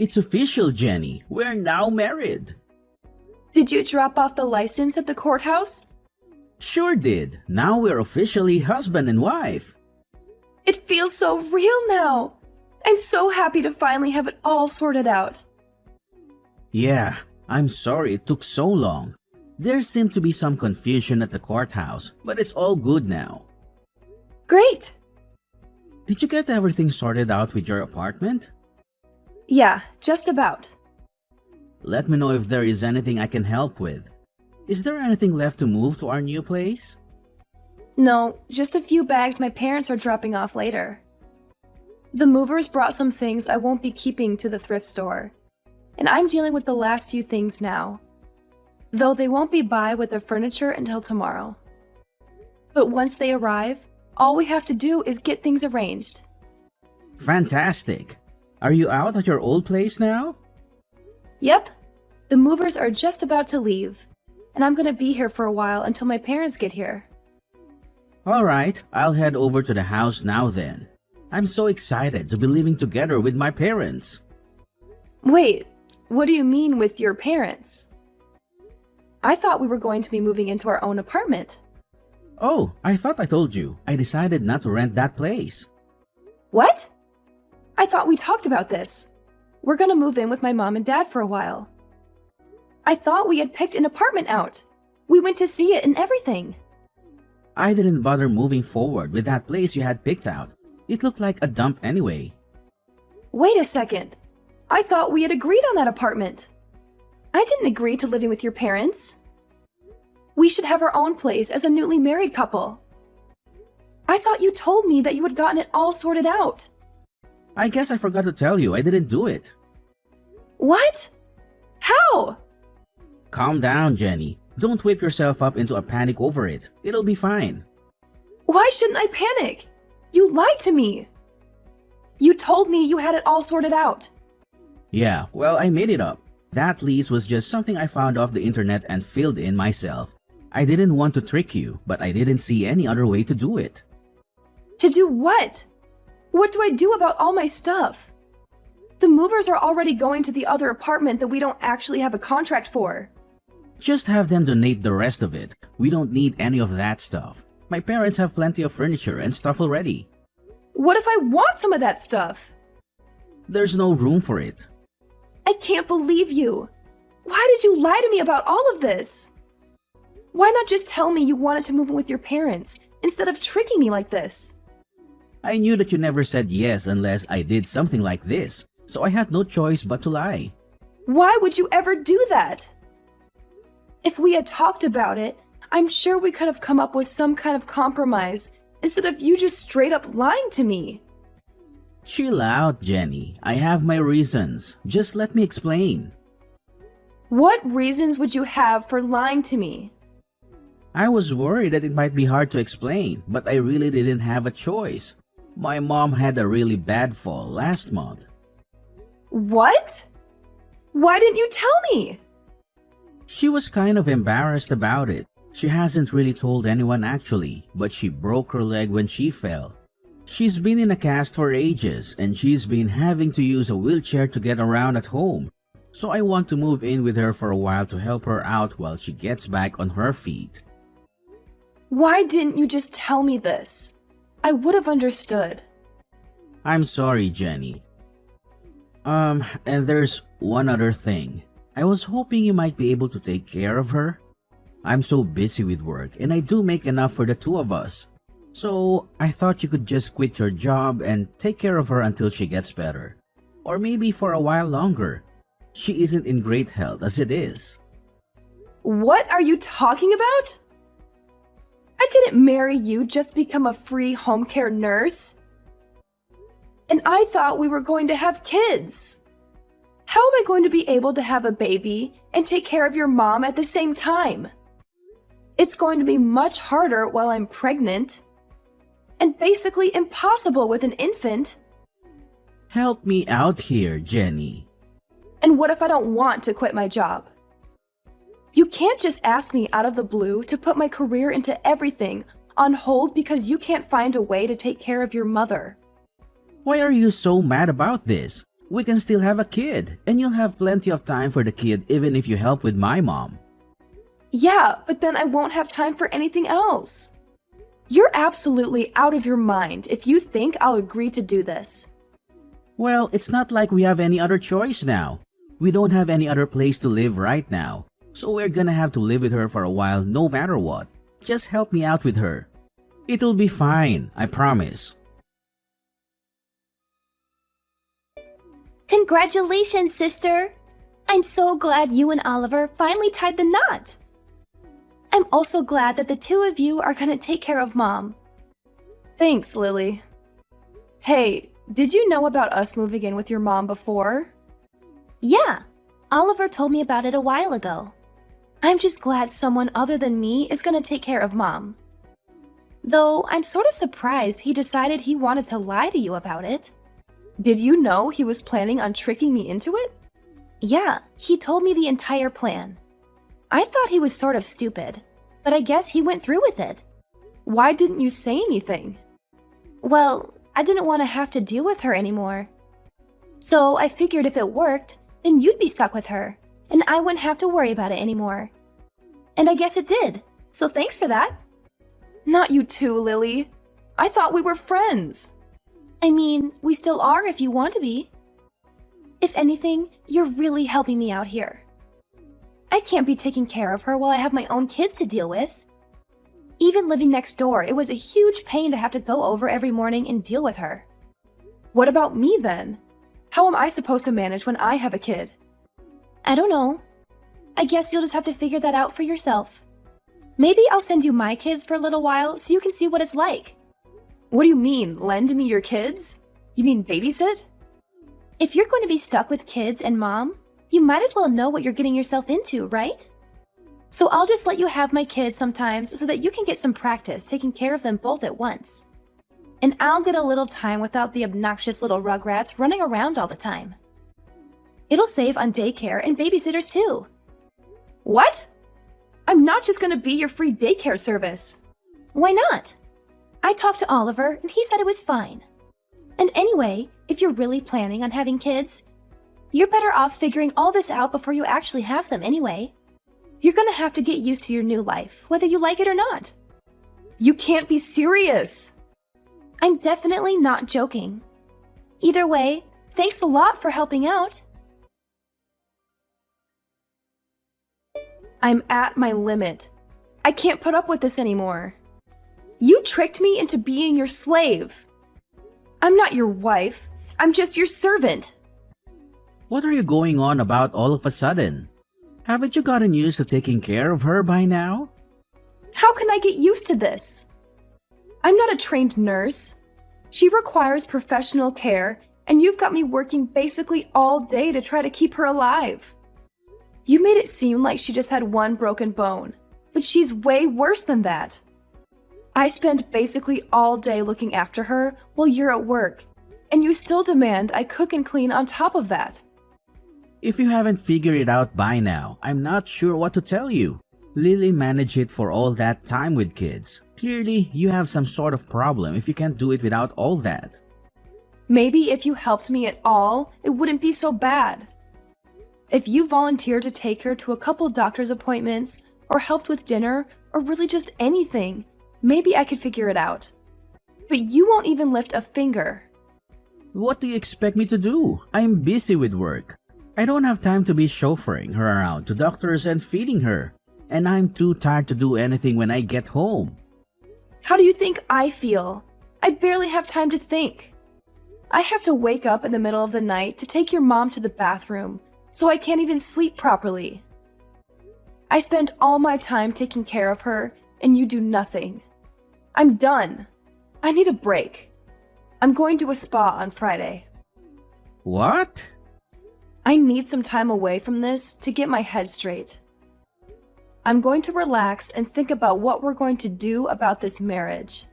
It's official, Jenny. We're now married. Did you drop off the license at the courthouse? Sure did. Now we're officially husband and wife. It feels so real now. I'm so happy to finally have it all sorted out. Yeah, I'm sorry it took so long. There seemed to be some confusion at the courthouse, but it's all good now. Great! Did you get everything sorted out with your apartment? Yeah, just about. Let me know if there is anything I can help with. Is there anything left to move to our new place? No, just a few bags my parents are dropping off later. The movers brought some things I won't be keeping to the thrift store, and I'm dealing with the last few things now. Though they won't be by with the furniture until tomorrow. But once they arrive, all we have to do is get things arranged. Fantastic! Are you out at your old place now? Yep, the movers are just about to leave, and I'm gonna be here for a while until my parents get here. Alright, I'll head over to the house now then. I'm so excited to be living together with my parents. Wait, what do you mean with your parents? I thought we were going to be moving into our own apartment. Oh, I thought I told you. I decided not to rent that place. What? I thought we talked about this. We're gonna move in with my mom and dad for a while. I thought we had picked an apartment out. We went to see it and everything. I didn't bother moving forward with that place you had picked out. It looked like a dump anyway. Wait a second. I thought we had agreed on that apartment. I didn't agree to living with your parents. We should have our own place as a newly married couple. I thought you told me that you had gotten it all sorted out. I guess I forgot to tell you I didn't do it. What? How? Calm down, Jenny. Don't whip yourself up into a panic over it. It'll be fine. Why shouldn't I panic? You lied to me. You told me you had it all sorted out. Yeah, well, I made it up. That lease was just something I found off the internet and filled in myself. I didn't want to trick you, but I didn't see any other way to do it. To do what? What do I do about all my stuff? The movers are already going to the other apartment that we don't actually have a contract for. Just have them donate the rest of it. We don't need any of that stuff. My parents have plenty of furniture and stuff already. What if I want some of that stuff? There's no room for it. I can't believe you. Why did you lie to me about all of this? Why not just tell me you wanted to move in with your parents instead of tricking me like this? I knew that you never said yes unless I did something like this, so I had no choice but to lie. Why would you ever do that? If we had talked about it, I'm sure we could have come up with some kind of compromise instead of you just straight up lying to me. Chill out, Jenny. I have my reasons. Just let me explain. What reasons would you have for lying to me? I was worried that it might be hard to explain, but I really didn't have a choice. My mom had a really bad fall last month. What? Why didn't you tell me? She was kind of embarrassed about it. She hasn't really told anyone actually, but she broke her leg when she fell. She's been in a cast for ages and she's been having to use a wheelchair to get around at home. So I want to move in with her for a while to help her out while she gets back on her feet. Why didn't you just tell me this? I would have understood. I'm sorry, Jenny. And there's one other thing. I was hoping you might be able to take care of her. I'm so busy with work and I do make enough for the two of us. So I thought you could just quit your job and take care of her until she gets better. Or maybe for a while longer. She isn't in great health as it is. What are you talking about? I didn't marry you just to become a free home care nurse. And I thought we were going to have kids. How am I going to be able to have a baby and take care of your mom at the same time? It's going to be much harder while I'm pregnant. And basically impossible with an infant. Help me out here, Jenny. And what if I don't want to quit my job? You can't just ask me out of the blue to put my career into everything on hold because you can't find a way to take care of your mother. Why are you so mad about this? We can still have a kid, and you'll have plenty of time for the kid even if you help with my mom. Yeah, but then I won't have time for anything else. You're absolutely out of your mind if you think I'll agree to do this. Well, it's not like we have any other choice now. We don't have any other place to live right now, so we're gonna have to live with her for a while no matter what. Just help me out with her. It'll be fine, I promise. Congratulations, sister! I'm so glad you and Oliver finally tied the knot. I'm also glad that the two of you are gonna take care of Mom. Thanks, Lily. Hey, did you know about us moving in with your mom before? Yeah, Oliver told me about it a while ago. I'm just glad someone other than me is gonna take care of Mom. Though I'm sort of surprised he decided he wanted to lie to you about it. Did you know he was planning on tricking me into it? Yeah, he told me the entire plan. I thought he was sort of stupid, but I guess he went through with it. Why didn't you say anything? Well, I didn't want to have to deal with her anymore. So I figured if it worked, then you'd be stuck with her, and I wouldn't have to worry about it anymore. And I guess it did, so thanks for that. Not you too, Lily. I thought we were friends. I mean, we still are if you want to be. If anything, you're really helping me out here. I can't be taking care of her while I have my own kids to deal with. Even living next door, it was a huge pain to have to go over every morning and deal with her. What about me then? How am I supposed to manage when I have a kid? I don't know. I guess you'll just have to figure that out for yourself. Maybe I'll send you my kids for a little while so you can see what it's like. What do you mean, lend me your kids? You mean babysit? If you're going to be stuck with kids and Mom, you might as well know what you're getting yourself into, right? So I'll just let you have my kids sometimes so that you can get some practice taking care of them both at once. And I'll get a little time without the obnoxious little rugrats running around all the time. It'll save on daycare and babysitters too. What? I'm not just gonna be your free daycare service. Why not? I talked to Oliver and he said it was fine. And anyway, if you're really planning on having kids, you're better off figuring all this out before you actually have them anyway. You're gonna have to get used to your new life, whether you like it or not. You can't be serious. I'm definitely not joking. Either way, thanks a lot for helping out. I'm at my limit. I can't put up with this anymore. You tricked me into being your slave. I'm not your wife. I'm just your servant. What are you going on about all of a sudden? Haven't you gotten used to taking care of her by now? How can I get used to this? I'm not a trained nurse. She requires professional care, and you've got me working basically all day to try to keep her alive. You made it seem like she just had one broken bone, but she's way worse than that. I spend basically all day looking after her while you're at work, and you still demand I cook and clean on top of that. If you haven't figured it out by now, I'm not sure what to tell you. Lily managed it for all that time with kids. Clearly, you have some sort of problem if you can't do it without all that. Maybe if you helped me at all, it wouldn't be so bad. If you volunteered to take her to a couple doctor's appointments, or helped with dinner, or really just anything, maybe I could figure it out. But you won't even lift a finger. What do you expect me to do? I'm busy with work. I don't have time to be chauffeuring her around to doctors and feeding her. And I'm too tired to do anything when I get home. How do you think I feel? I barely have time to think. I have to wake up in the middle of the night to take your mom to the bathroom, so I can't even sleep properly. I spend all my time taking care of her, and you do nothing. I'm done. I need a break. I'm going to a spa on Friday. What? I need some time away from this to get my head straight. I'm going to relax and think about what we're going to do about this marriage.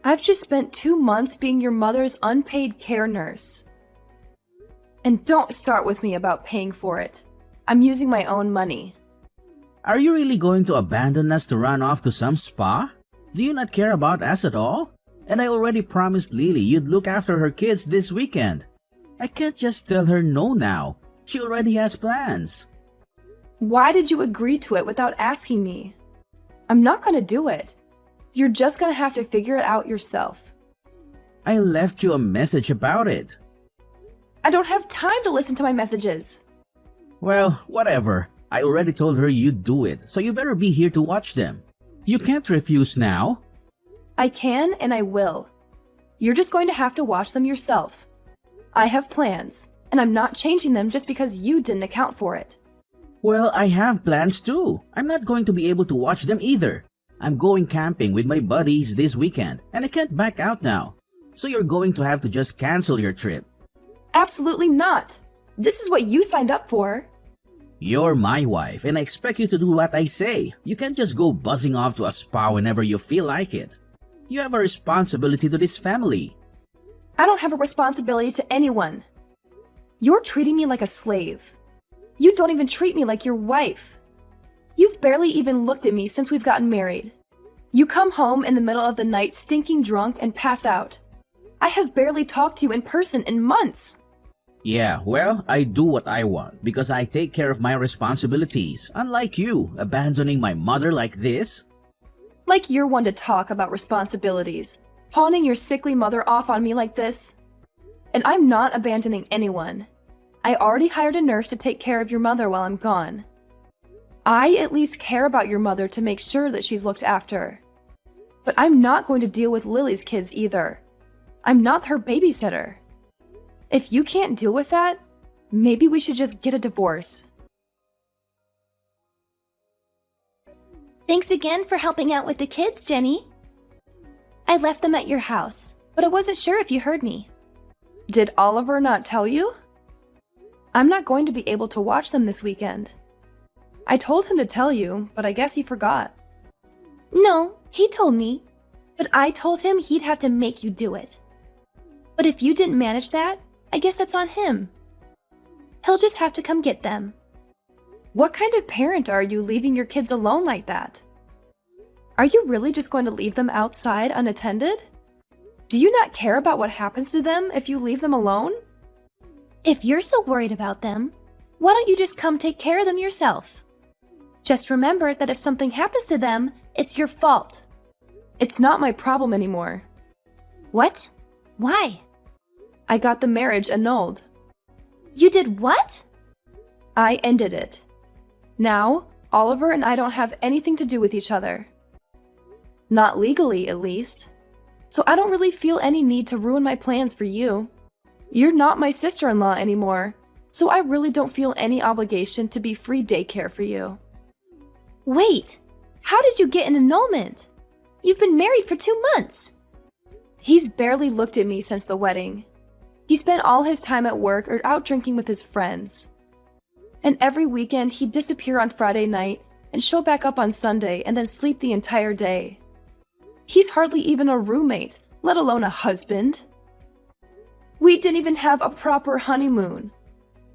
I've just spent 2 months being your mother's unpaid care nurse. And don't start with me about paying for it. I'm using my own money. Are you really going to abandon us to run off to some spa? Do you not care about us at all? And I already promised Lily you'd look after her kids this weekend. I can't just tell her no now. She already has plans. Why did you agree to it without asking me? I'm not gonna do it. You're just gonna have to figure it out yourself. I left you a message about it. I don't have time to listen to my messages. Well, whatever. I already told her you'd do it, so you better be here to watch them. You can't refuse now. I can and I will. You're just going to have to watch them yourself. I have plans, and I'm not changing them just because you didn't account for it. Well, I have plans too. I'm not going to be able to watch them either. I'm going camping with my buddies this weekend, and I can't back out now. So you're going to have to just cancel your trip. Absolutely not. This is what you signed up for. You're my wife, and I expect you to do what I say. You can't just go buzzing off to a spa whenever you feel like it. You have a responsibility to this family. I don't have a responsibility to anyone. You're treating me like a slave. You don't even treat me like your wife. You've barely even looked at me since we've gotten married. You come home in the middle of the night stinking drunk and pass out. I have barely talked to you in person in months. Yeah, well, I do what I want because I take care of my responsibilities, unlike you, abandoning my mother like this. Like you're one to talk about responsibilities, pawning your sickly mother off on me like this. And I'm not abandoning anyone. I already hired a nurse to take care of your mother while I'm gone. I at least care about your mother to make sure that she's looked after. But I'm not going to deal with Lily's kids either. I'm not her babysitter. If you can't deal with that, maybe we should just get a divorce. Thanks again for helping out with the kids, Jenny. I left them at your house, but I wasn't sure if you heard me. Did Oliver not tell you? I'm not going to be able to watch them this weekend. I told him to tell you, but I guess he forgot. No, he told me, but I told him he'd have to make you do it. But if you didn't manage that, I guess that's on him. He'll just have to come get them. What kind of parent are you leaving your kids alone like that? Are you really just going to leave them outside unattended? Do you not care about what happens to them if you leave them alone? If you're so worried about them, why don't you just come take care of them yourself? Just remember that if something happens to them, it's your fault. It's not my problem anymore. What? Why? I got the marriage annulled. You did what? I ended it. Now, Oliver and I don't have anything to do with each other. Not legally, at least. So I don't really feel any need to ruin my plans for you. You're not my sister-in-law anymore, so I really don't feel any obligation to be free daycare for you. Wait, how did you get an annulment? You've been married for 2 months. He's barely looked at me since the wedding. He spent all his time at work or out drinking with his friends. And every weekend he'd disappear on Friday night and show back up on Sunday and then sleep the entire day. He's hardly even a roommate, let alone a husband. We didn't even have a proper honeymoon.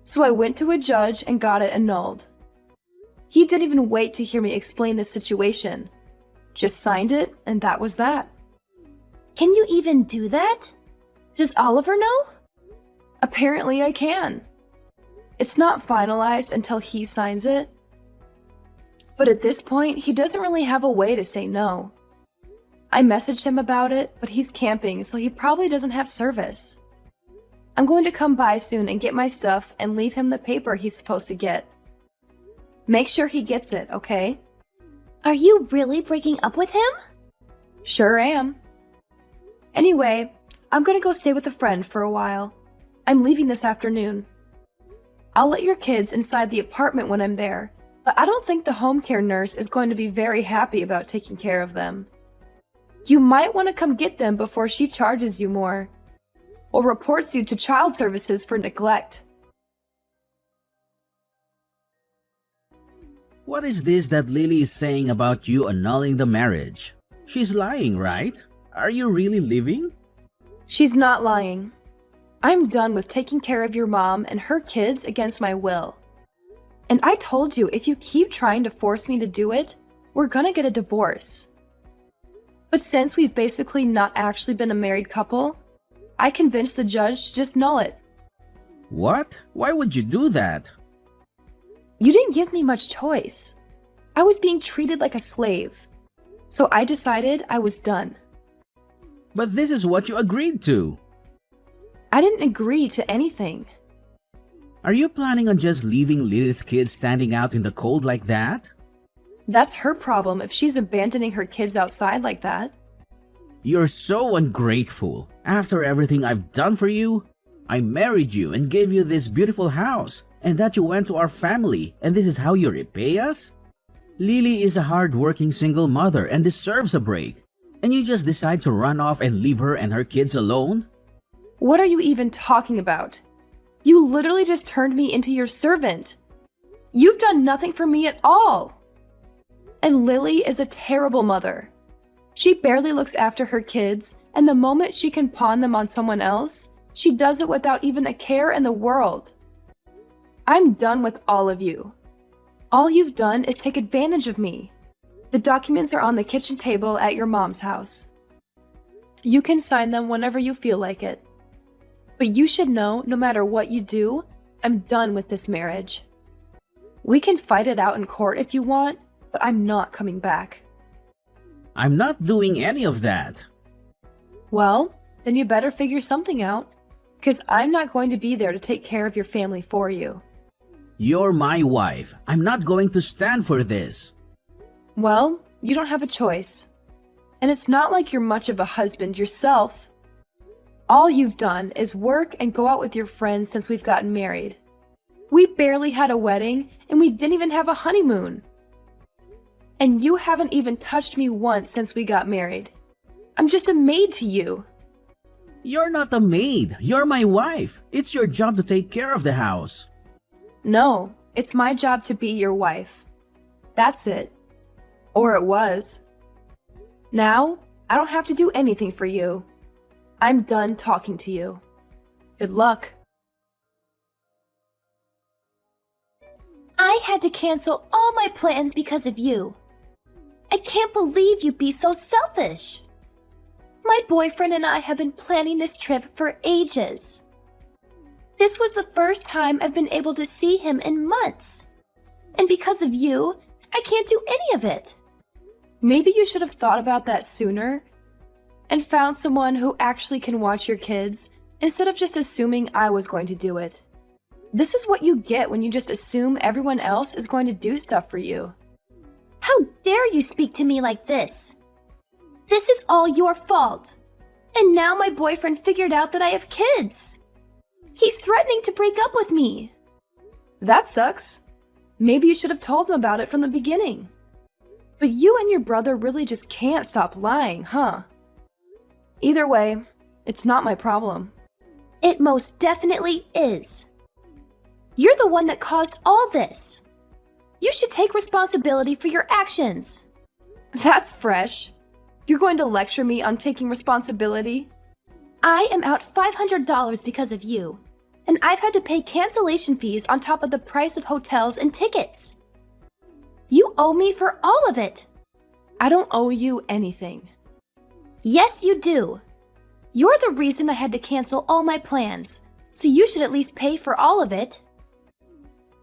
So I went to a judge and got it annulled. He didn't even wait to hear me explain the situation. Just signed it, and that was that. Can you even do that? Does Oliver know? Apparently I can. It's not finalized until he signs it. But at this point, he doesn't really have a way to say no. I messaged him about it, but he's camping, so he probably doesn't have service. I'm going to come by soon and get my stuff and leave him the paper he's supposed to get. Make sure he gets it, okay? Are you really breaking up with him? Sure am. Anyway, I'm gonna go stay with a friend for a while. I'm leaving this afternoon. I'll let your kids inside the apartment when I'm there, but I don't think the home care nurse is going to be very happy about taking care of them. You might want to come get them before she charges you more, or reports you to child services for neglect. What is this that Lily is saying about you annulling the marriage? She's lying, right? Are you really leaving? She's not lying. I'm done with taking care of your mom and her kids against my will. And I told you if you keep trying to force me to do it, we're gonna get a divorce. But since we've basically not actually been a married couple, I convinced the judge to just null it. What? Why would you do that? You didn't give me much choice. I was being treated like a slave. So I decided I was done. But this is what you agreed to. I didn't agree to anything. Are you planning on just leaving Lily's kids standing out in the cold like that? That's her problem if she's abandoning her kids outside like that. You're so ungrateful. After everything I've done for you, I married you and gave you this beautiful house, and that you went to our family, and this is how you repay us? Lily is a hard-working single mother and deserves a break, and you just decide to run off and leave her and her kids alone? What are you even talking about? You literally just turned me into your servant. You've done nothing for me at all. And Lily is a terrible mother. She barely looks after her kids, and the moment she can pawn them on someone else, she does it without even a care in the world. I'm done with all of you. All you've done is take advantage of me. The documents are on the kitchen table at your mom's house. You can sign them whenever you feel like it. But you should know, no matter what you do, I'm done with this marriage. We can fight it out in court if you want, but I'm not coming back. I'm not doing any of that. Well, then you better figure something out, because I'm not going to be there to take care of your family for you. You're my wife. I'm not going to stand for this. Well, you don't have a choice. And it's not like you're much of a husband yourself. All you've done is work and go out with your friends since we've gotten married. We barely had a wedding, and we didn't even have a honeymoon. And you haven't even touched me once since we got married. I'm just a maid to you. You're not a maid. You're my wife. It's your job to take care of the house. No, it's my job to be your wife. That's it. Or it was. Now, I don't have to do anything for you. I'm done talking to you. Good luck. I had to cancel all my plans because of you. I can't believe you'd be so selfish. My boyfriend and I have been planning this trip for ages. This was the first time I've been able to see him in months. And because of you, I can't do any of it. Maybe you should have thought about that sooner and found someone who actually can watch your kids instead of just assuming I was going to do it. This is what you get when you just assume everyone else is going to do stuff for you. How dare you speak to me like this? This is all your fault. And now my boyfriend figured out that I have kids. He's threatening to break up with me. That sucks. Maybe you should have told him about it from the beginning. But you and your brother really just can't stop lying, huh? Either way, it's not my problem. It most definitely is. You're the one that caused all this. You should take responsibility for your actions. That's fresh. You're going to lecture me on taking responsibility? I am out $500 because of you, and I've had to pay cancellation fees on top of the price of hotels and tickets. You owe me for all of it. I don't owe you anything. Yes, you do. You're the reason I had to cancel all my plans, so you should at least pay for all of it.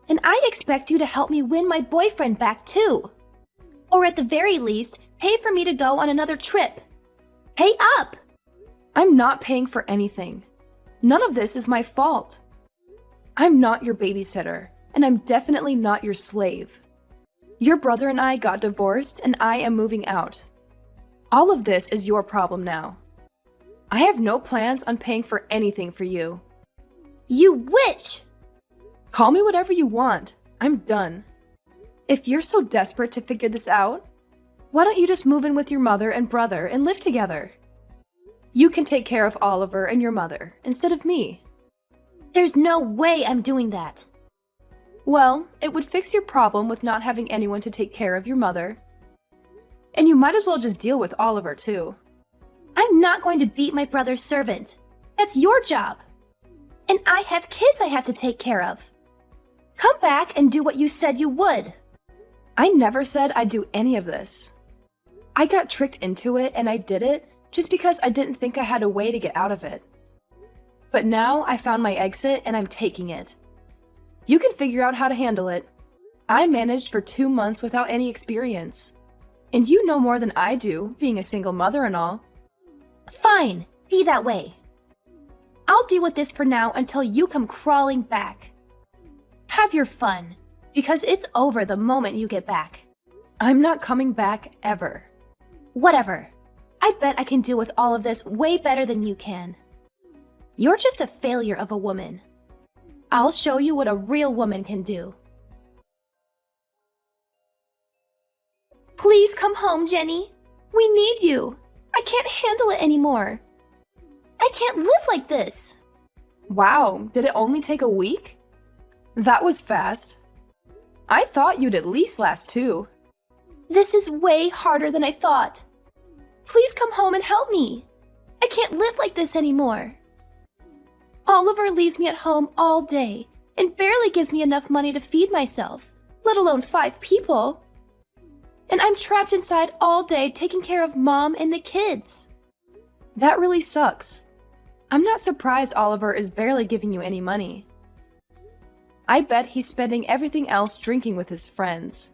And I expect you to help me win my boyfriend back too. Or at the very least, pay for me to go on another trip. Pay up! I'm not paying for anything. None of this is my fault. I'm not your babysitter, and I'm definitely not your slave. Your brother and I got divorced, and I am moving out. All of this is your problem now. I have no plans on paying for anything for you. You witch! Call me whatever you want. I'm done. If you're so desperate to figure this out, why don't you just move in with your mother and brother and live together? You can take care of Oliver and your mother instead of me. There's no way I'm doing that. Well, it would fix your problem with not having anyone to take care of your mother. And you might as well just deal with Oliver too. I'm not going to beat my brother's servant. That's your job. And I have kids I have to take care of. Come back and do what you said you would. I never said I'd do any of this. I got tricked into it and I did it just because I didn't think I had a way to get out of it. But now I found my exit and I'm taking it. You can figure out how to handle it. I managed for 2 months without any experience. And you know more than I do, being a single mother and all. Fine, be that way. I'll deal with this for now until you come crawling back. Have your fun, because it's over the moment you get back. I'm not coming back ever. Whatever. I bet I can deal with all of this way better than you can. You're just a failure of a woman. I'll show you what a real woman can do. Please come home, Jenny. We need you. I can't handle it anymore. I can't live like this. Wow, did it only take a week? That was fast. I thought you'd at least last 2. This is way harder than I thought. Please come home and help me. I can't live like this anymore. Oliver leaves me at home all day and barely gives me enough money to feed myself, let alone 5 people. And I'm trapped inside all day taking care of Mom and the kids. That really sucks. I'm not surprised Oliver is barely giving you any money. I bet he's spending everything else drinking with his friends.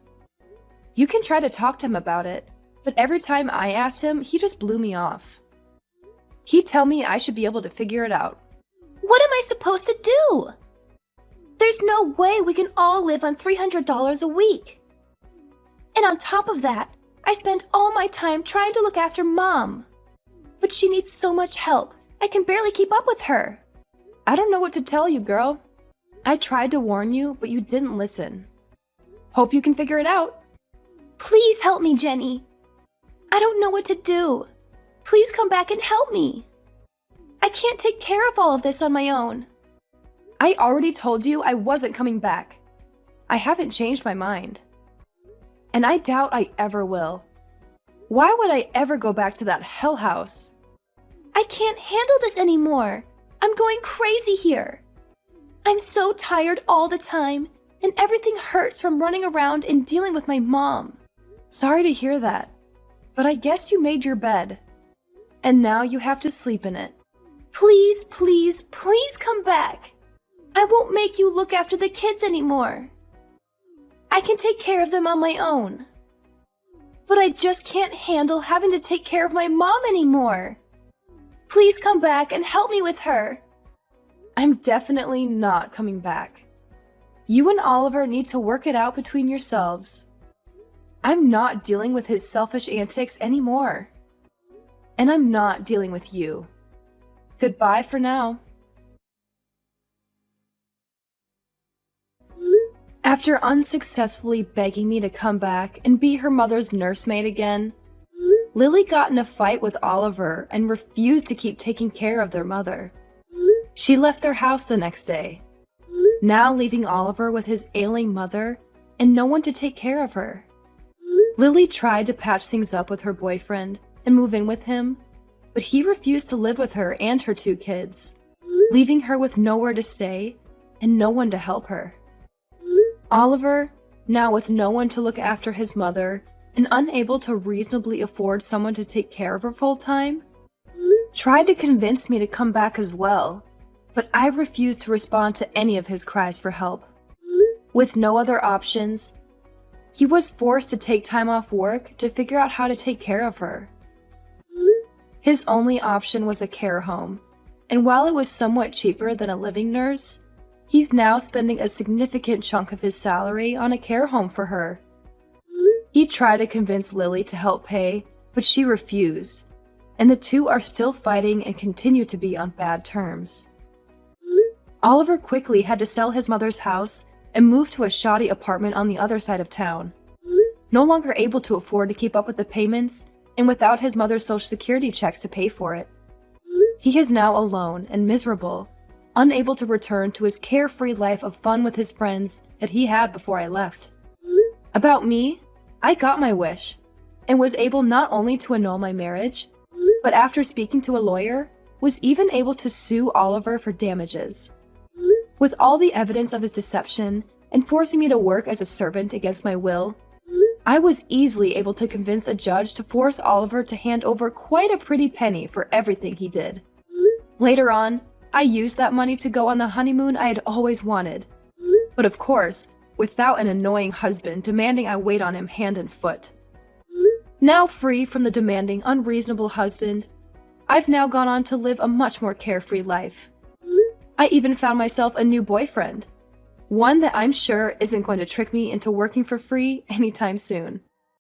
You can try to talk to him about it, but every time I asked him, he just blew me off. He'd tell me I should be able to figure it out. What am I supposed to do? There's no way we can all live on $300 a week. And on top of that, I spend all my time trying to look after Mom. But she needs so much help, I can barely keep up with her. I don't know what to tell you, girl. I tried to warn you, but you didn't listen. Hope you can figure it out. Please help me, Jenny. I don't know what to do. Please come back and help me. I can't take care of all of this on my own. I already told you I wasn't coming back. I haven't changed my mind. And I doubt I ever will. Why would I ever go back to that hell house? I can't handle this anymore. I'm going crazy here. I'm so tired all the time, and everything hurts from running around and dealing with my mom. Sorry to hear that, but I guess you made your bed. And now you have to sleep in it. Please, please, please come back. I won't make you look after the kids anymore. I can take care of them on my own. But I just can't handle having to take care of my mom anymore. Please come back and help me with her. I'm definitely not coming back. You and Oliver need to work it out between yourselves. I'm not dealing with his selfish antics anymore. And I'm not dealing with you. Goodbye for now. After unsuccessfully begging me to come back and be her mother's nursemaid again, Lily got in a fight with Oliver and refused to keep taking care of their mother. She left their house the next day, now leaving Oliver with his ailing mother and no one to take care of her. Lily tried to patch things up with her boyfriend and move in with him, but he refused to live with her and her 2 kids, leaving her with nowhere to stay and no one to help her. Oliver, now with no one to look after his mother and unable to reasonably afford someone to take care of her full time, tried to convince me to come back as well, but I refused to respond to any of his cries for help. With no other options, he was forced to take time off work to figure out how to take care of her. His only option was a care home, and while it was somewhat cheaper than a living nurse, he's now spending a significant chunk of his salary on a care home for her. He tried to convince Lily to help pay, but she refused, and the 2 are still fighting and continue to be on bad terms. Oliver quickly had to sell his mother's house and move to a shoddy apartment on the other side of town. No longer able to afford to keep up with the payments, and without his mother's social security checks to pay for it. He is now alone and miserable, unable to return to his carefree life of fun with his friends that he had before I left. About me, I got my wish, and was able not only to annul my marriage, but after speaking to a lawyer, was even able to sue Oliver for damages. With all the evidence of his deception and forcing me to work as a servant against my will, I was easily able to convince a judge to force Oliver to hand over quite a pretty penny for everything he did. Later on, I used that money to go on the honeymoon I had always wanted. But of course, without an annoying husband demanding I wait on him hand and foot. Now free from the demanding, unreasonable husband, I've now gone on to live a much more carefree life. I even found myself a new boyfriend. One that I'm sure isn't going to trick me into working for free anytime soon.